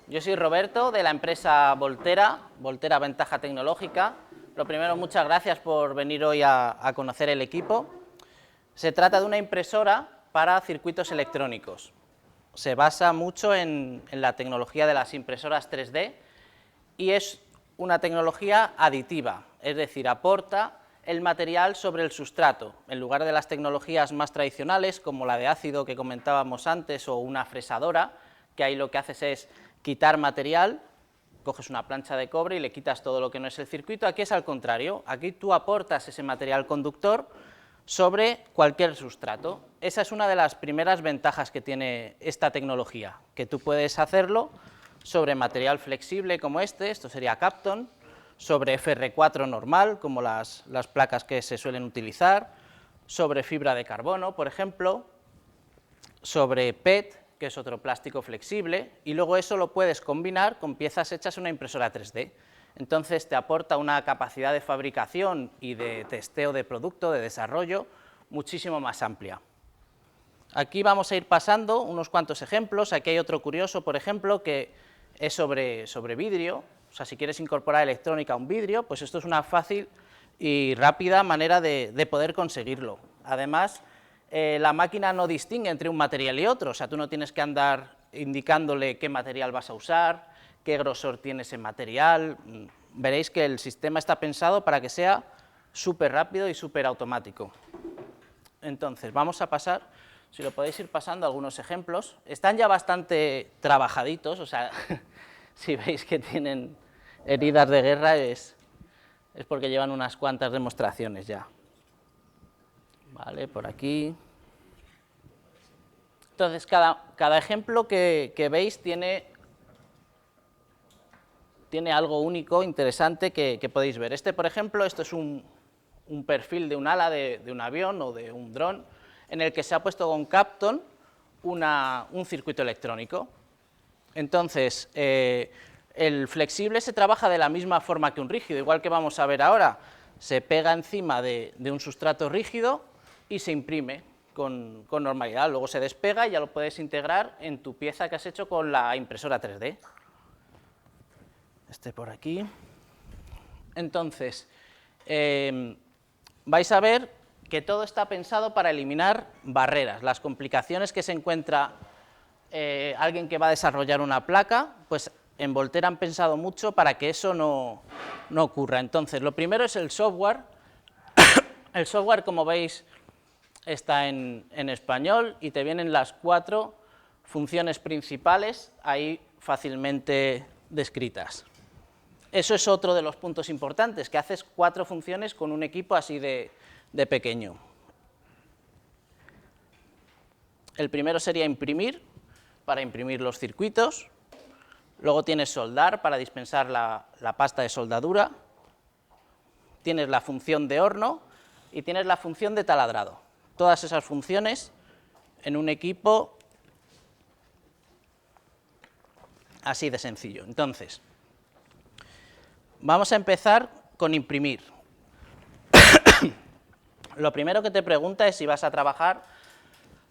Yo soy Roberto, de la empresa Voltera, Voltera Ventaja Tecnológica. Lo primero, muchas gracias por venir hoy a conocer el equipo. Se trata de una impresora para circuitos electrónicos. Se basa mucho en la tecnología de las impresoras 3D y es una tecnología aditiva, es decir, aporta el material sobre el sustrato, en lugar de las tecnologías más tradicionales, como la de ácido que comentábamos antes, o una fresadora, que ahí lo que haces es quitar material, coges una plancha de cobre y le quitas todo lo que no es el circuito. Aquí es al contrario, aquí tú aportas ese material conductor sobre cualquier sustrato. Esa es una de las primeras ventajas que tiene esta tecnología, que tú puedes hacerlo sobre material flexible como esto sería Kapton, sobre FR4 normal, como las placas que se suelen utilizar, sobre fibra de carbono, por ejemplo, sobre PET, que es otro plástico flexible, y luego eso lo puedes combinar con piezas hechas en una impresora 3D. Entonces te aporta una capacidad de fabricación y de testeo de producto, de desarrollo, muchísimo más amplia. Aquí vamos a ir pasando unos cuantos ejemplos. Aquí hay otro curioso, por ejemplo, que es sobre vidrio. O sea, si quieres incorporar electrónica a un vidrio, pues esto es una fácil y rápida manera de poder conseguirlo. Además, la máquina no distingue entre un material y otro, o sea, tú no tienes que andar indicándole qué material vas a usar, qué grosor tiene ese material. Veréis que el sistema está pensado para que sea súper rápido y súper automático. Entonces, vamos a pasar, si lo podéis ir pasando, algunos ejemplos. Están ya bastante trabajaditos, o sea, si veis que tienen heridas de guerra es porque llevan unas cuantas demostraciones ya. Vale, por aquí. Entonces, cada ejemplo que veis tiene algo único, interesante, que podéis ver. Por ejemplo, esto es un perfil de un ala de un avión o de un dron, en el que se ha puesto con Kapton un circuito electrónico. Entonces, el flexible se trabaja de la misma forma que un rígido, igual que vamos a ver ahora. Se pega encima de un sustrato rígido y se imprime con normalidad, luego se despega y ya lo puedes integrar en tu pieza que has hecho con la impresora 3D. Por aquí. Entonces, vais a ver que todo está pensado para eliminar barreras, las complicaciones que se encuentra alguien que va a desarrollar una placa, pues en Voltera han pensado mucho para que eso no ocurra. Entonces, lo primero es el software. El software, como veis, está en español y te vienen las 4 funciones principales ahí fácilmente descritas. Eso es otro de los puntos importantes, que haces 4 funciones con un equipo así de pequeño. El primero sería imprimir, para imprimir los circuitos. Luego tienes soldar, para dispensar la pasta de soldadura. Tienes la función de horno y tienes la función de taladrado. Todas esas funciones en un equipo así de sencillo. Entonces, vamos a empezar con imprimir. Lo primero que te pregunta es si vas a trabajar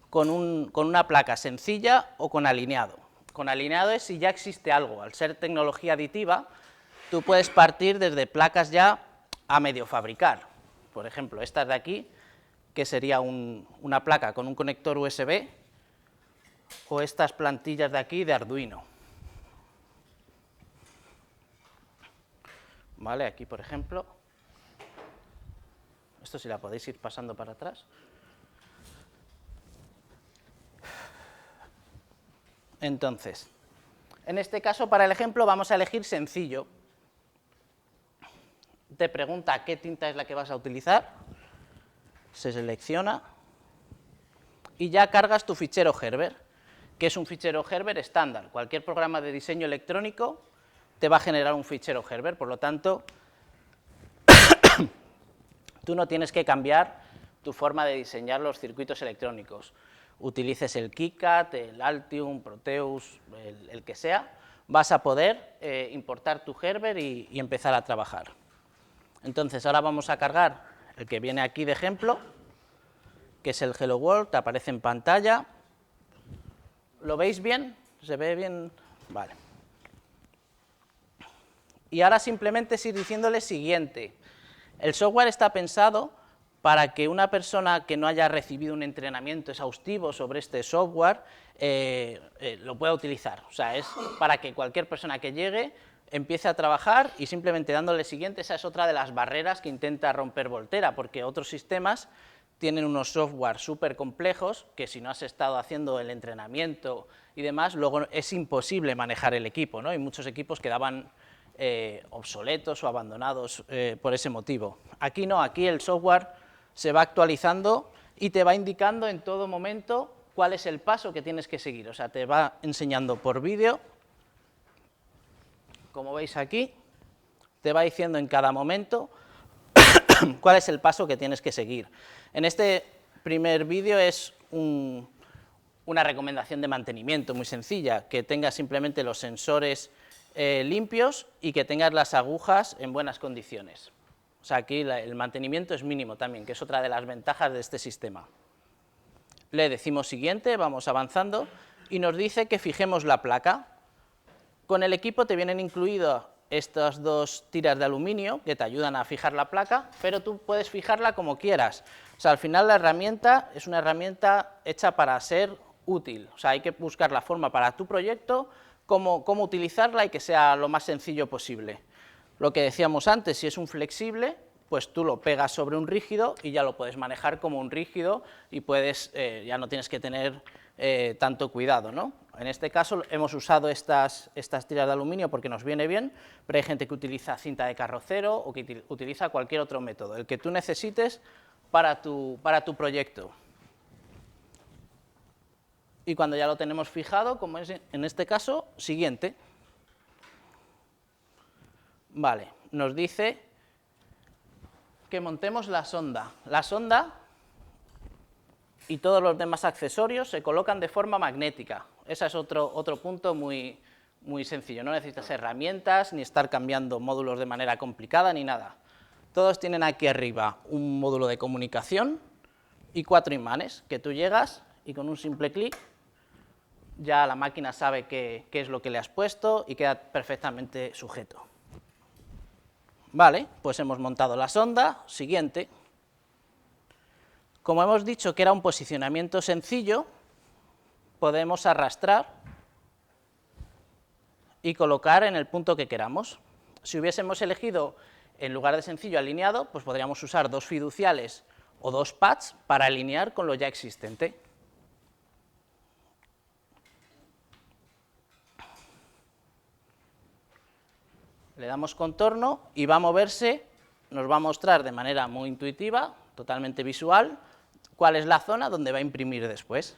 con una placa sencilla o con alineado. Con alineado es si ya existe algo. Al ser tecnología aditiva, tú puedes partir desde placas ya a medio fabricar. Por ejemplo, estas de aquí, que sería una placa con un conector USB, o estas plantillas de aquí de Arduino. Vale, aquí por ejemplo, esto si la podéis ir pasando para atrás. Entonces, en este caso, para el ejemplo, vamos a elegir sencillo. Te pregunta qué tinta es la que vas a utilizar, se selecciona y ya cargas tu fichero Gerber, que es un fichero Gerber estándar. Cualquier programa de diseño electrónico te va a generar un fichero Gerber, por lo tanto, tú no tienes que cambiar tu forma de diseñar los circuitos electrónicos. Utilices el KiCad, el Altium, Proteus, el que sea, vas a poder importar tu Gerber y empezar a trabajar. Entonces, ahora vamos a cargar el que viene aquí de ejemplo, que es el Hello World, te aparece en pantalla. ¿Lo veis bien? ¿Se ve bien? Vale. Y ahora simplemente es ir diciéndole siguiente. El software está pensado para que una persona que no haya recibido un entrenamiento exhaustivo sobre este software lo pueda utilizar. O sea, es para que cualquier persona que llegue empiece a trabajar y simplemente dándole siguiente, esa es otra de las barreras que intenta romper Volterra, porque otros sistemas tienen unos software súper complejos que si no has estado haciendo el entrenamiento y demás, luego es imposible manejar el equipo, ¿no? Y muchos equipos quedaban obsoletos o abandonados por ese motivo. Aquí no, aquí el software se va actualizando y te va indicando en todo momento cuál es el paso que tienes que seguir. O sea, te va enseñando por vídeo, como veis aquí, te va diciendo en cada momento cuál es el paso que tienes que seguir. En este primer vídeo es una recomendación de mantenimiento muy sencilla, que tengas simplemente los sensores limpios y que tengas las agujas en buenas condiciones. O sea, aquí el mantenimiento es mínimo también, que es otra de las ventajas de este sistema. Le decimos siguiente, vamos avanzando, y nos dice que fijemos la placa. Con el equipo te vienen incluidas estas dos tiras de aluminio que te ayudan a fijar la placa, pero tú puedes fijarla como quieras. O sea, al final la herramienta es una herramienta hecha para ser útil. O sea, hay que buscar la forma para tu proyecto, cómo utilizarla y que sea lo más sencillo posible. Lo que decíamos antes, si es un flexible, pues tú lo pegas sobre un rígido y ya lo puedes manejar como un rígido y puedes, ya no tienes que tener tanto cuidado, ¿no? En este caso hemos usado estas tiras de aluminio porque nos viene bien, pero hay gente que utiliza cinta de carrocero o que utiliza cualquier otro método, el que tú necesites para tu proyecto. Y cuando ya lo tenemos fijado, como es en este caso, siguiente. Vale, nos dice que montemos la sonda. La sonda y todos los demás accesorios se colocan de forma magnética. Ese es otro punto muy sencillo. No necesitas herramientas, ni estar cambiando módulos de manera complicada, ni nada. Todos tienen aquí arriba un módulo de comunicación y 4 imanes, que tú llegas y con un simple clic ya la máquina sabe qué es lo que le has puesto y queda perfectamente sujeto. Vale, pues hemos montado la sonda. Siguiente. Como hemos dicho que era un posicionamiento sencillo, podemos arrastrar y colocar en el punto que queramos. Si hubiésemos elegido, en lugar de sencillo, alineado, pues podríamos usar 2 fiduciales o 2 pads para alinear con lo ya existente. Le damos contorno y va a moverse, nos va a mostrar de manera muy intuitiva, totalmente visual, cuál es la zona donde va a imprimir después.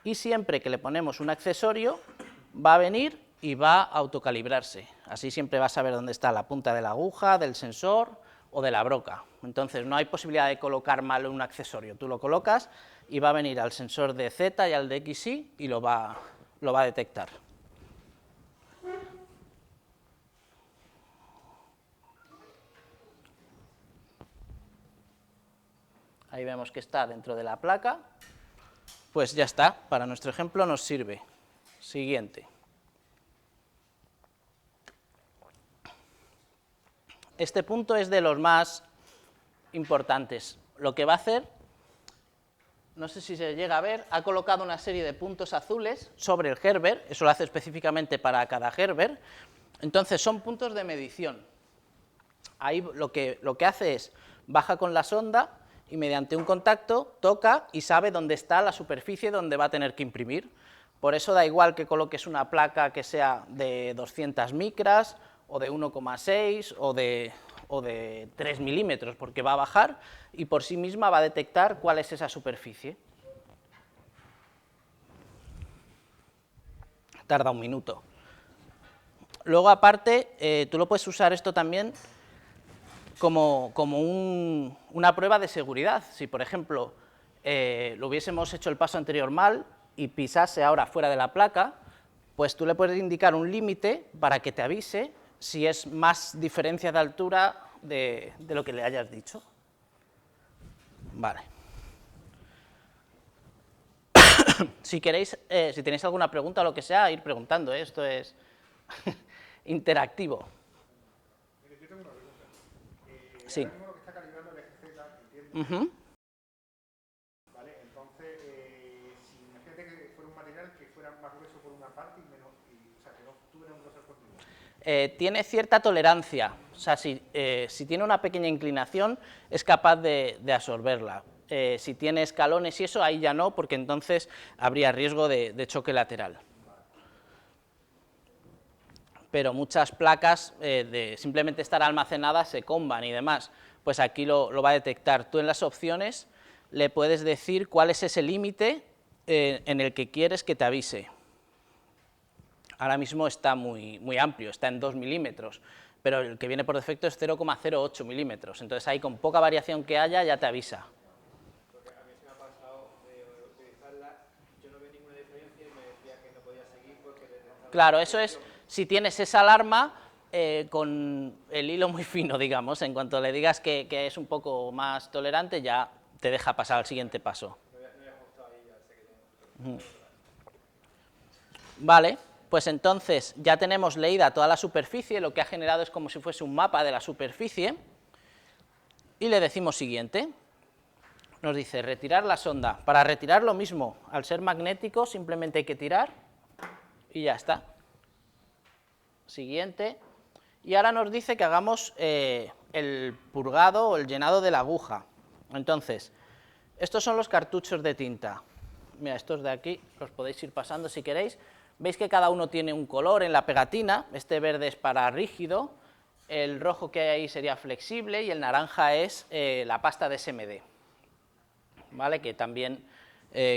Y siempre que le ponemos un accesorio, va a venir y va a autocalibrarse. Así siempre va a saber dónde está la punta de la aguja, del sensor o de la broca. Entonces no hay posibilidad de colocar mal un accesorio. Tú lo colocas y va a venir al sensor de Z y al de XY y lo va a detectar. Ahí vemos que está dentro de la placa. Pues ya está, para nuestro ejemplo nos sirve. Siguiente. Este punto es de los más importantes. Lo que va a hacer, no sé si se llega a ver, ha colocado una serie de puntos azules sobre el Gerber, eso lo hace específicamente para cada Gerber. Entonces son puntos de medición. Ahí lo que hace es, baja con la sonda y mediante un contacto toca y sabe dónde está la superficie donde va a tener que imprimir. Por eso da igual que coloques una placa que sea de 200 micras, o de 1,6, o de 3 milímetros, porque va a bajar y por sí misma va a detectar cuál es esa superficie. Tarda un minuto. Luego, aparte, tú lo puedes usar esto también como una prueba de seguridad. Si, por ejemplo, lo hubiésemos hecho el paso anterior mal y pisase ahora fuera de la placa, pues tú le puedes indicar un límite para que te avise si es más diferencia de altura de lo que le hayas dicho. Vale. Si queréis, si tenéis alguna pregunta o lo que sea, ir preguntando, esto es interactivo. Sí. Ahora mismo lo que está calibrando el eje Z, entiendo. Uh-huh. ¿Vale? Entonces, si imagínate que fuera un material que fuera más grueso por una parte y menos, o sea, que no tuviera un grosor continuo. Tiene cierta tolerancia, o sea, si tiene una pequeña inclinación es capaz de absorberla. Si tiene escalones y eso, ahí ya no, porque entonces habría riesgo de choque lateral. Pero muchas placas de simplemente estar almacenadas se comban y demás, pues aquí lo va a detectar. Tú en las opciones le puedes decir cuál es ese límite en el que quieres que te avise. Ahora mismo está muy amplio, está en 2 milímetros, pero el que viene por defecto es 0,08 milímetros, entonces ahí con poca variación que haya ya te avisa. Porque a mí se me ha pasado de utilizarla, yo no veo ninguna diferencia y me decía que no podía seguir porque detectaba. Claro, eso es si tienes esa alarma con el hilo muy fino, digamos, en cuanto le digas que es un poco más tolerante ya te deja pasar al siguiente paso. Vale, pues entonces ya tenemos leída toda la superficie, lo que ha generado es como si fuese un mapa de la superficie, y le decimos siguiente. Nos dice retirar la sonda. Para retirar lo mismo, al ser magnético simplemente hay que tirar y ya está. Siguiente. Y ahora nos dice que hagamos el purgado o el llenado de la aguja. Entonces, estos son los cartuchos de tinta. Mira, estos de aquí los podéis ir pasando si queréis. Veis que cada uno tiene un color en la pegatina. Este verde es para rígido, el rojo que hay ahí sería flexible y el naranja es la pasta de SMD. ¿Vale? Que también,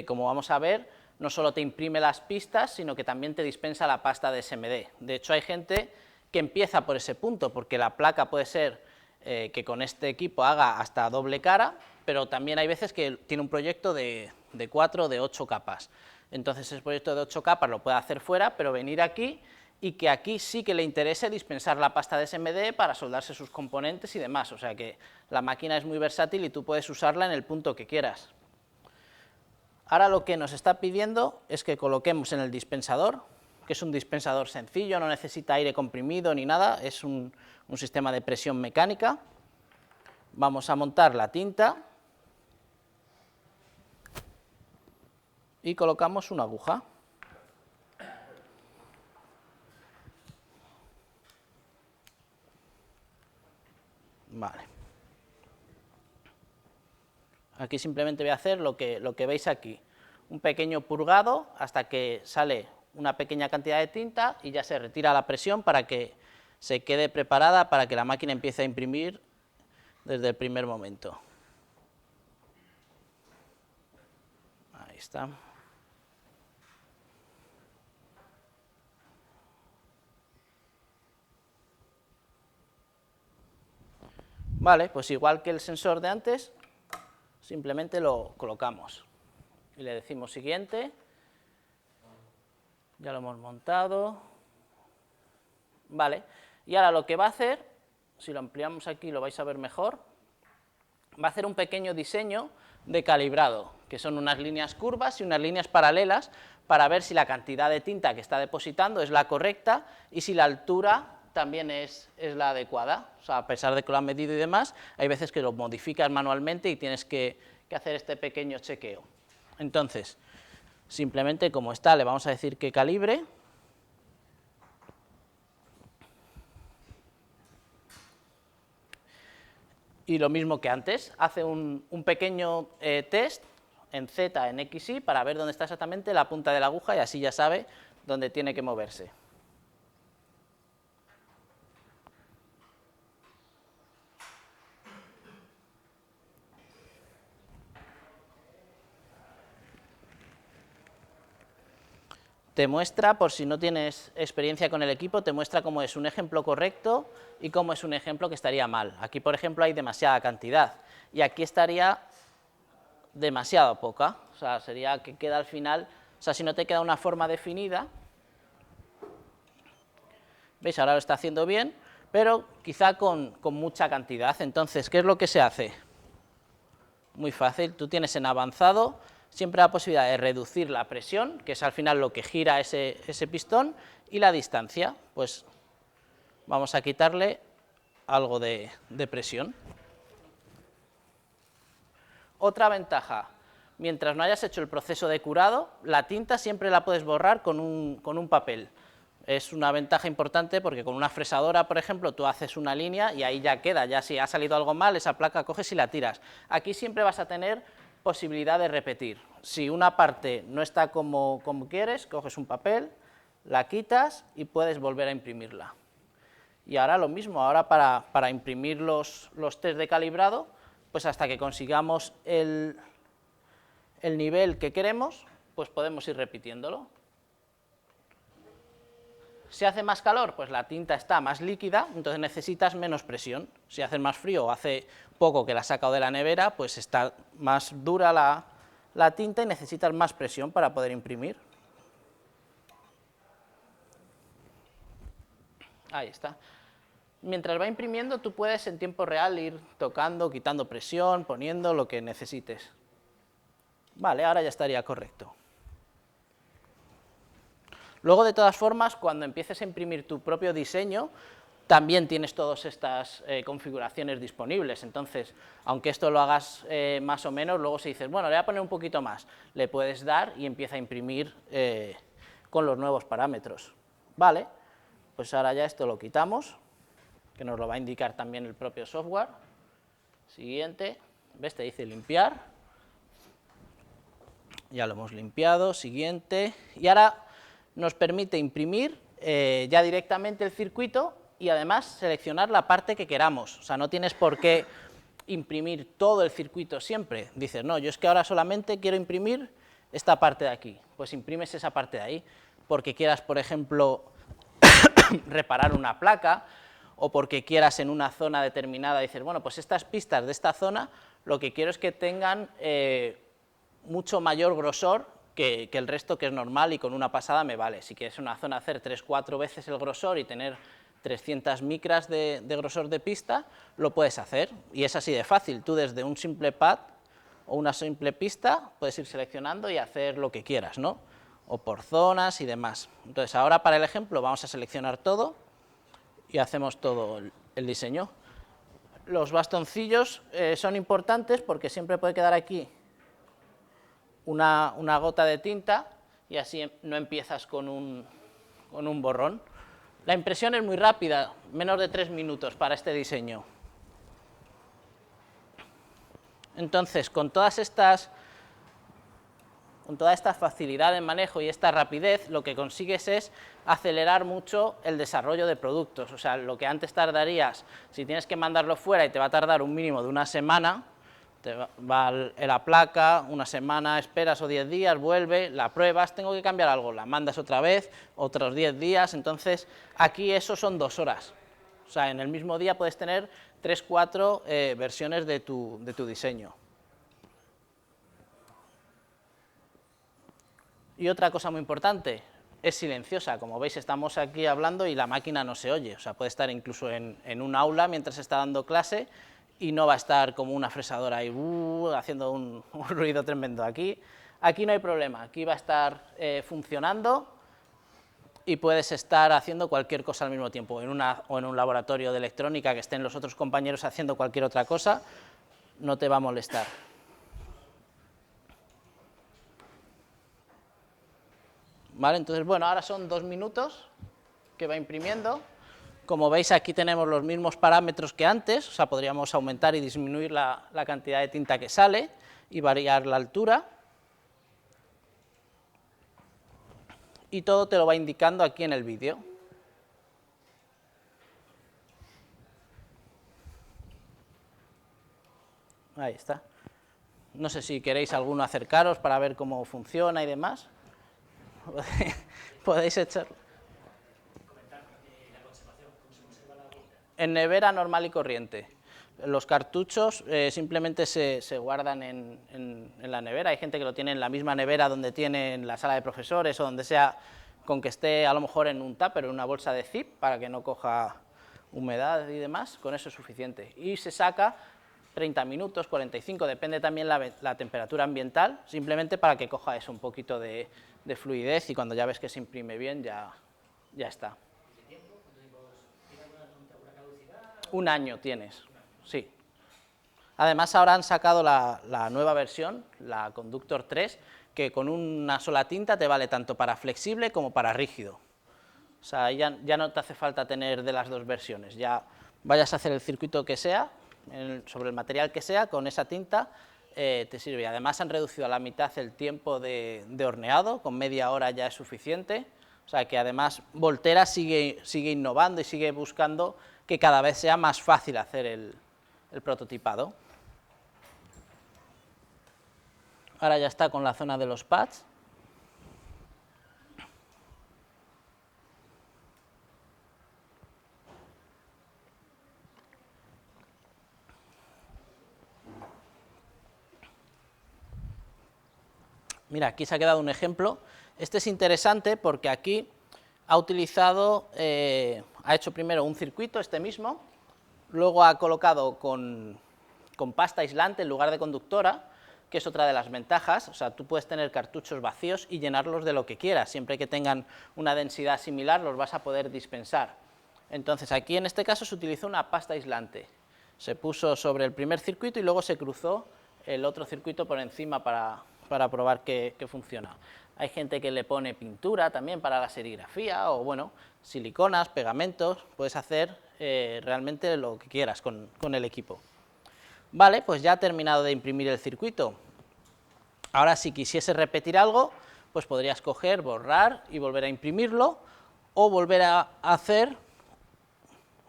como vamos a ver, no solo te imprime las pistas, sino que también te dispensa la pasta de SMD. De hecho, hay gente que empieza por ese punto, porque la placa puede ser que con este equipo haga hasta doble cara, pero también hay veces que tiene un proyecto de 4 o de 8 capas. Entonces, ese proyecto de 8 capas lo puede hacer fuera, pero venir aquí y que aquí sí que le interese dispensar la pasta de SMD para soldarse sus componentes y demás. O sea que la máquina es muy versátil y tú puedes usarla en el punto que quieras. Ahora lo que nos está pidiendo es que coloquemos en el dispensador, que es un dispensador sencillo, no necesita aire comprimido ni nada, es un sistema de presión mecánica. Vamos a montar la tinta y colocamos una aguja. Vale. Aquí simplemente voy a hacer lo que veis aquí, un pequeño purgado hasta que sale una pequeña cantidad de tinta y ya se retira la presión para que se quede preparada para que la máquina empiece a imprimir desde el primer momento. Ahí está. Vale, pues igual que el sensor de antes, simplemente lo colocamos y le decimos siguiente. Ya lo hemos montado. Vale, y ahora lo que va a hacer, si lo ampliamos aquí lo vais a ver mejor, va a hacer un pequeño diseño de calibrado, que son unas líneas curvas y unas líneas paralelas para ver si la cantidad de tinta que está depositando es la correcta y si la altura también es la adecuada. O sea, a pesar de que lo han medido y demás, hay veces que lo modificas manualmente y tienes que hacer este pequeño chequeo. Entonces, simplemente como está, le vamos a decir que calibre. Y lo mismo que antes, hace un pequeño test en Z, en X, Y, para ver dónde está exactamente la punta de la aguja y así ya sabe dónde tiene que moverse. Te muestra, por si no tienes experiencia con el equipo, te muestra cómo es un ejemplo correcto y cómo es un ejemplo que estaría mal. Aquí, por ejemplo, hay demasiada cantidad y aquí estaría demasiado poca. O sea, sería que queda al final, o sea, si no te queda una forma definida, ¿veis? Ahora lo está haciendo bien, pero quizá con mucha cantidad. Entonces, ¿qué es lo que se hace? Muy fácil, tú tienes en avanzado siempre la posibilidad de reducir la presión, que es al final lo que gira ese pistón, y la distancia, pues vamos a quitarle algo de presión. Otra ventaja, mientras no hayas hecho el proceso de curado, la tinta siempre la puedes borrar con un papel. Es una ventaja importante porque con una fresadora, por ejemplo, tú haces una línea y ahí ya queda, ya si ha salido algo mal, esa placa coges y la tiras. Aquí siempre vas a tener posibilidad de repetir. Si una parte no está como quieres, coges un papel, la quitas y puedes volver a imprimirla. Y ahora lo mismo, ahora para imprimir los test de calibrado, pues hasta que consigamos el nivel que queremos, pues podemos ir repitiéndolo. Si hace más calor, pues la tinta está más líquida, entonces necesitas menos presión. Si hace más frío o hace poco que la has sacado de la nevera, pues está más dura la tinta y necesitas más presión para poder imprimir. Ahí está. Mientras va imprimiendo, tú puedes en tiempo real ir tocando, quitando presión, poniendo lo que necesites. Vale, ahora ya estaría correcto. Luego, de todas formas, cuando empieces a imprimir tu propio diseño, también tienes todas estas configuraciones disponibles. Entonces, aunque esto lo hagas más o menos, luego si dices, bueno, le voy a poner un poquito más, le puedes dar y empieza a imprimir con los nuevos parámetros. Vale, pues ahora ya esto lo quitamos, que nos lo va a indicar también el propio software. Siguiente, ¿ves? Te dice limpiar. Ya lo hemos limpiado, siguiente. Y ahora nos permite imprimir ya directamente el circuito y además seleccionar la parte que queramos. O sea, no tienes por qué imprimir todo el circuito siempre. Dices, no, yo es que ahora solamente quiero imprimir esta parte de aquí. Pues imprimes esa parte de ahí, porque quieras, por ejemplo, reparar una placa, o porque quieras en una zona determinada, dices, bueno, pues estas pistas de esta zona, lo que quiero es que tengan mucho mayor grosor que el resto, que es normal, y con una pasada me vale. Si quieres en una zona hacer 3-4 veces el grosor y tener 300 micras de grosor de pista, lo puedes hacer, y es así de fácil. Tú desde un simple pad o una simple pista puedes ir seleccionando y hacer lo que quieras, ¿no? O por zonas y demás. Entonces, ahora para el ejemplo vamos a seleccionar todo y hacemos todo el diseño. Los bastoncillos son importantes porque siempre puede quedar aquí una gota de tinta y así no empiezas con un borrón. La impresión es muy rápida, menos de 3 minutos para este diseño. Entonces, con toda esta facilidad de manejo y esta rapidez, lo que consigues es acelerar mucho el desarrollo de productos. O sea, lo que antes tardarías, si tienes que mandarlo fuera y te va a tardar un mínimo de una semana, te va la placa, una semana, esperas o 10 días, vuelve, la pruebas, tengo que cambiar algo, la mandas otra vez, otros 10 días, entonces aquí eso son 2 horas. O sea, en el mismo día puedes tener 3-4 versiones de tu diseño. Y otra cosa muy importante, es silenciosa. Como veis, estamos aquí hablando y la máquina no se oye. O sea, puede estar incluso en un aula mientras está dando clase y no va a estar como una fresadora ahí haciendo un ruido tremendo. Aquí no hay problema, aquí va a estar funcionando y puedes estar haciendo cualquier cosa al mismo tiempo, o en un laboratorio de electrónica que estén los otros compañeros haciendo cualquier otra cosa, no te va a molestar. ¿Vale? Entonces, bueno, ahora son 2 minutos que va imprimiendo. Como veis, aquí tenemos los mismos parámetros que antes, o sea, podríamos aumentar y disminuir la cantidad de tinta que sale y variar la altura. Y todo te lo va indicando aquí en el vídeo. Ahí está. No sé si queréis alguno acercaros para ver cómo funciona y demás. Podéis echarlo. En nevera normal y corriente. Los cartuchos simplemente se guardan en la nevera. Hay gente que lo tiene en la misma nevera donde tiene en la sala de profesores o donde sea, con que esté a lo mejor en un tupper, en una bolsa de zip, para que no coja humedad y demás, con eso es suficiente. Y se saca 30 minutos, 45, depende también la temperatura ambiental, simplemente para que coja eso, un poquito de fluidez, y cuando ya ves que se imprime bien, ya está. Un año tienes, sí. Además, ahora han sacado la nueva versión, la Conductor 3, que con una sola tinta te vale tanto para flexible como para rígido. O sea, ya no te hace falta tener de las dos versiones, ya vayas a hacer el circuito que sea, sobre el material que sea, con esa tinta te sirve. Además, han reducido a la mitad el tiempo de horneado, con media hora ya es suficiente. O sea, que además Voltera sigue innovando y sigue buscando que cada vez sea más fácil hacer el prototipado. Ahora ya está con la zona de los pads. Mira, aquí se ha quedado un ejemplo. Este es interesante porque aquí ha utilizado, ha hecho primero un circuito, este mismo, luego ha colocado con pasta aislante en lugar de conductora, que es otra de las ventajas. O sea, tú puedes tener cartuchos vacíos y llenarlos de lo que quieras, siempre que tengan una densidad similar los vas a poder dispensar. Entonces, aquí en este caso se utilizó una pasta aislante, se puso sobre el primer circuito y luego se cruzó el otro circuito por encima para probar que funciona. Hay gente que le pone pintura también para la serigrafía, o bueno, siliconas, pegamentos, puedes hacer realmente lo que quieras con el equipo. Vale, pues ya ha terminado de imprimir el circuito. Ahora, si quisiese repetir algo, pues podrías coger, borrar y volver a imprimirlo, o volver a hacer,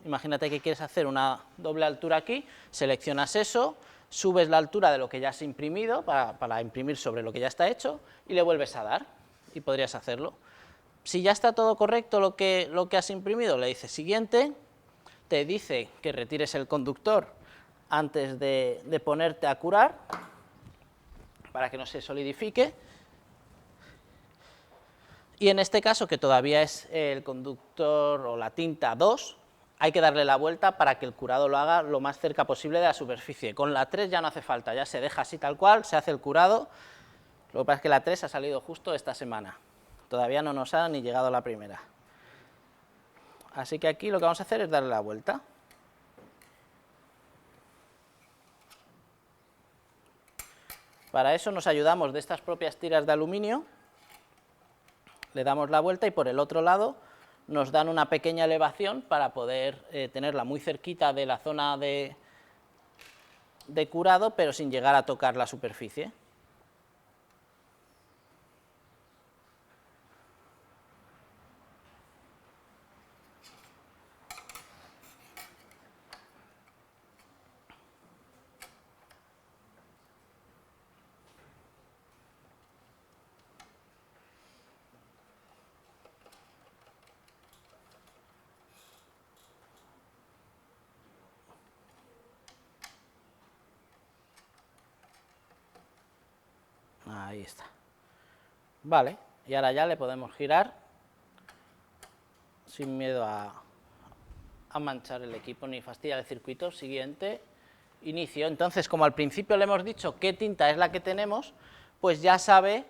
imagínate que quieres hacer una doble altura aquí, seleccionas eso, subes la altura de lo que ya has imprimido para imprimir sobre lo que ya está hecho y le vuelves a dar y podrías hacerlo. Si ya está todo correcto lo que has imprimido, le dices siguiente, te dice que retires el conductor antes de ponerte a curar para que no se solidifique, y en este caso, que todavía es el conductor o la tinta 2, hay que darle la vuelta para que el curado lo haga lo más cerca posible de la superficie. Con la 3 ya no hace falta, ya se deja así tal cual, se hace el curado. Lo que pasa es que la 3 ha salido justo esta semana, todavía no nos ha ni llegado la primera. Así que aquí lo que vamos a hacer es darle la vuelta. Para eso nos ayudamos de estas propias tiras de aluminio, le damos la vuelta y por el otro lado nos dan una pequeña elevación para poder tenerla muy cerquita de la zona de curado, pero sin llegar a tocar la superficie. Ahí está. Vale, y ahora ya le podemos girar sin miedo a manchar el equipo ni fastidiar el circuito. Siguiente, inicio. Entonces, como al principio le hemos dicho qué tinta es la que tenemos, pues ya sabe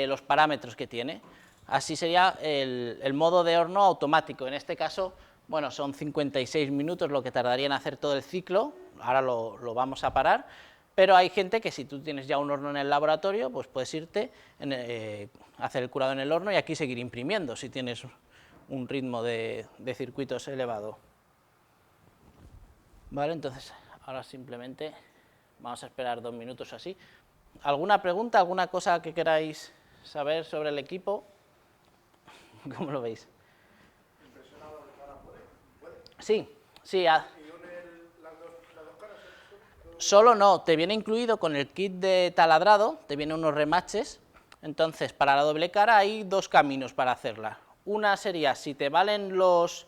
los parámetros que tiene. Así sería el modo de horno automático. En este caso, bueno, son 56 minutos lo que tardaría en hacer todo el ciclo, ahora lo vamos a parar, pero hay gente que si tú tienes ya un horno en el laboratorio, pues puedes irte a hacer el curado en el horno y aquí seguir imprimiendo, si tienes un ritmo de circuitos elevado. Vale, entonces ahora simplemente vamos a esperar 2 minutos o así. ¿Alguna pregunta, alguna cosa que queráis saber sobre el equipo? ¿Cómo lo veis? ¿Impresionado de cara puede? Sí. ¿Y une las dos caras? Solo no, te viene incluido con el kit de taladrado, te vienen unos remaches. Entonces, para la doble cara hay 2 caminos para hacerla. Una sería, si te valen los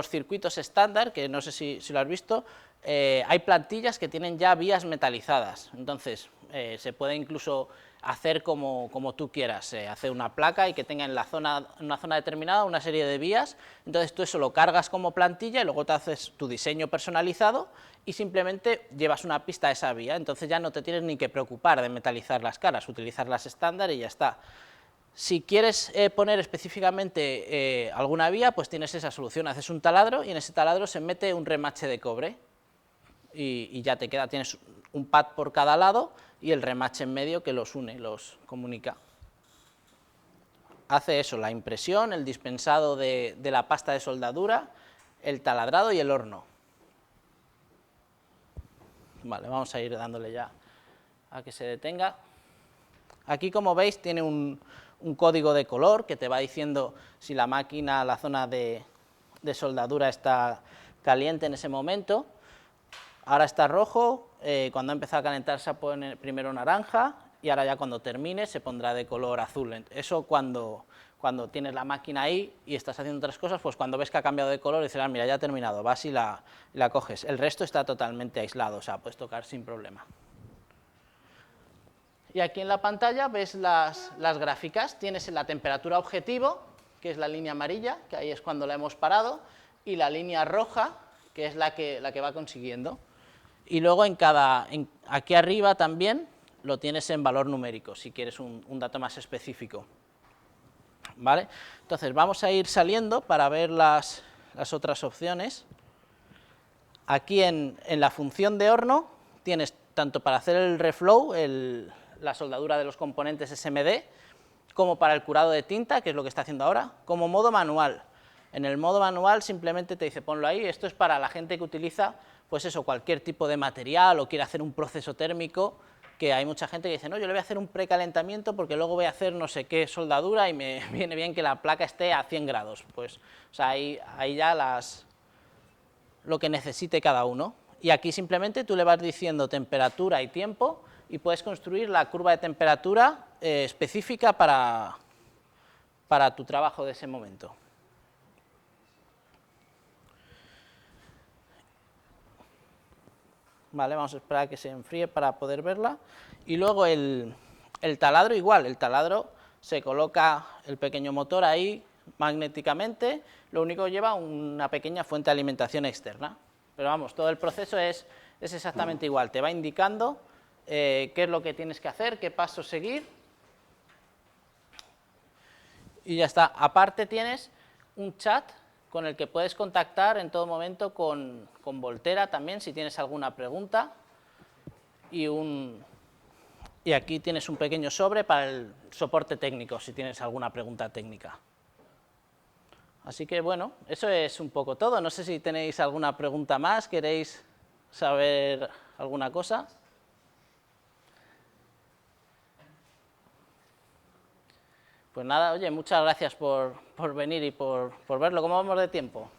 circuitos estándar, que no sé si lo has visto, hay plantillas que tienen ya vías metalizadas. Entonces, se puede incluso hacer como tú quieras, hacer una placa y que tenga en una zona determinada una serie de vías. Entonces tú eso lo cargas como plantilla y luego te haces tu diseño personalizado y simplemente llevas una pista a esa vía. Entonces ya no te tienes ni que preocupar de metalizar las caras, utilizar las estándar y ya está. Si quieres poner específicamente alguna vía, pues tienes esa solución, haces un taladro y en ese taladro se mete un remache de cobre. y ya te queda, tienes un pad por cada lado y el remache en medio que los une, los comunica. Hace eso, la impresión, el dispensado de la pasta de soldadura, el taladrado y el horno. Vale, vamos a ir dándole ya a que se detenga. Aquí, como veis, tiene un código de color que te va diciendo si la máquina, la zona de soldadura está caliente en ese momento. Ahora está rojo, cuando ha empezado a calentar se pone primero naranja y ahora ya cuando termine se pondrá de color azul. Eso cuando tienes la máquina ahí y estás haciendo otras cosas, pues cuando ves que ha cambiado de color dices, mira, ya ha terminado, vas y la coges. El resto está totalmente aislado, o sea, puedes tocar sin problema. Y aquí en la pantalla ves las gráficas, tienes la temperatura objetivo, que es la línea amarilla, que ahí es cuando la hemos parado, y la línea roja, que es la que va consiguiendo. Y luego aquí arriba también lo tienes en valor numérico, si quieres un dato más específico. ¿Vale? Entonces vamos a ir saliendo para ver las otras opciones. Aquí en la función de horno tienes tanto para hacer el reflow, la soldadura de los componentes SMD, como para el curado de tinta, que es lo que está haciendo ahora, como modo manual. En el modo manual simplemente te dice ponlo ahí, esto es para la gente que utiliza pues eso, cualquier tipo de material o quiere hacer un proceso térmico, que hay mucha gente que dice, no, yo le voy a hacer un precalentamiento porque luego voy a hacer no sé qué soldadura y me viene bien que la placa esté a 100 grados. Pues, o sea, ahí ya lo que necesite cada uno. Y aquí simplemente tú le vas diciendo temperatura y tiempo y puedes construir la curva de temperatura específica para tu trabajo de ese momento. Vale, vamos a esperar a que se enfríe para poder verla. Y luego el taladro igual, el taladro se coloca el pequeño motor ahí magnéticamente, lo único que lleva una pequeña fuente de alimentación externa. Pero vamos, todo el proceso es exactamente igual, te va indicando qué es lo que tienes que hacer, qué pasos seguir. Y ya está. Aparte tienes un chat con el que puedes contactar en todo momento con Voltera también, si tienes alguna pregunta. Y aquí tienes un pequeño sobre para el soporte técnico, si tienes alguna pregunta técnica. Así que, bueno, eso es un poco todo. No sé si tenéis alguna pregunta más, ¿queréis saber alguna cosa? Pues nada, oye, muchas gracias por venir y por verlo. ¿Cómo vamos de tiempo?